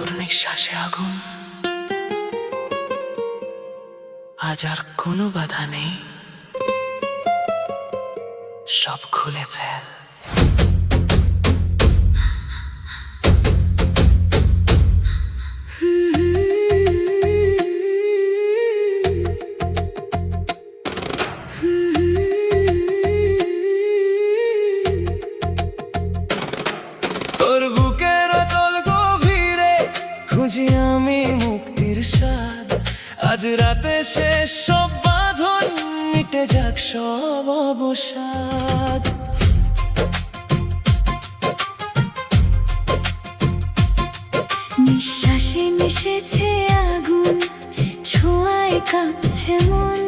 তোর নিঃশ্বাসে আগুন, আজ আর কোনো বাধা নেই, সব খুলে ফেল। তোর বুকের অতল গভীরে খুঁজি আমি মুক্তির স্বাদ, আজ রাতে শেষ সব বাঁধন, মিটে যাক সব অবসাদ। নিঃশ্বাসে মিশেছে আগুন, ছোঁয়ায় কাঁপছে মন,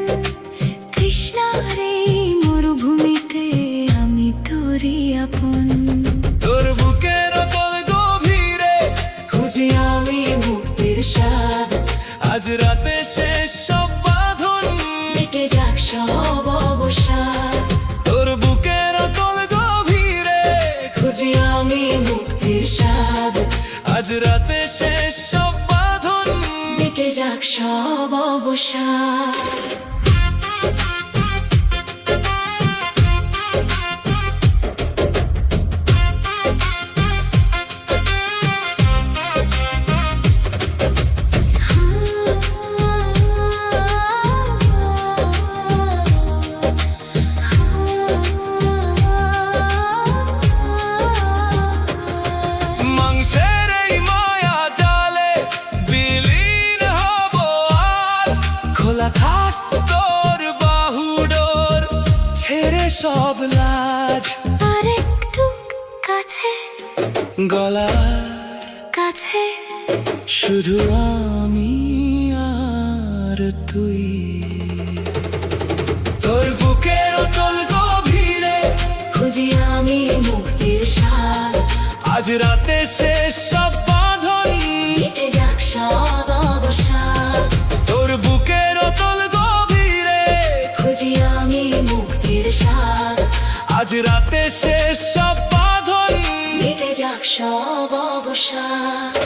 তৃষ্ণার এই মরুভূমিতে আমি তোরই আপন। তোর বুকের অতল গভীরে খুঁজি আমি মুক্তির স্বাদ, আজ রাতে শেষ সব বাঁধন, মিটে যাক সব অবসাদ। তোর বুকের অতল গভীরে খুঁজি আমি মুক্তির স্বাদ, আজ রাতে শেষ সব বাঁধন, মিটে যাক সব অবসাদ। মাংসের এই মায়া জালে বিলীন হব আজ, খোলা থাক তোর বাহুডোর, ছেড়ে সব লাজ। আর একটু কাছে, গলার কাছে শুধু আমি আর তুই। তোর বুকের অতল গভীরে খুঁজি আমি মুক্তির স্বাদ, আজ রাতে শেষ সব বাঁধন, মিটে যাক সব অবসাদ। তোর বুকের অতল গভীরে খুঁজি আমি মুক্তির স্বাদ, আজ রাতে শেষ সব বাঁধন, মিটে যাক সব অবসাদ।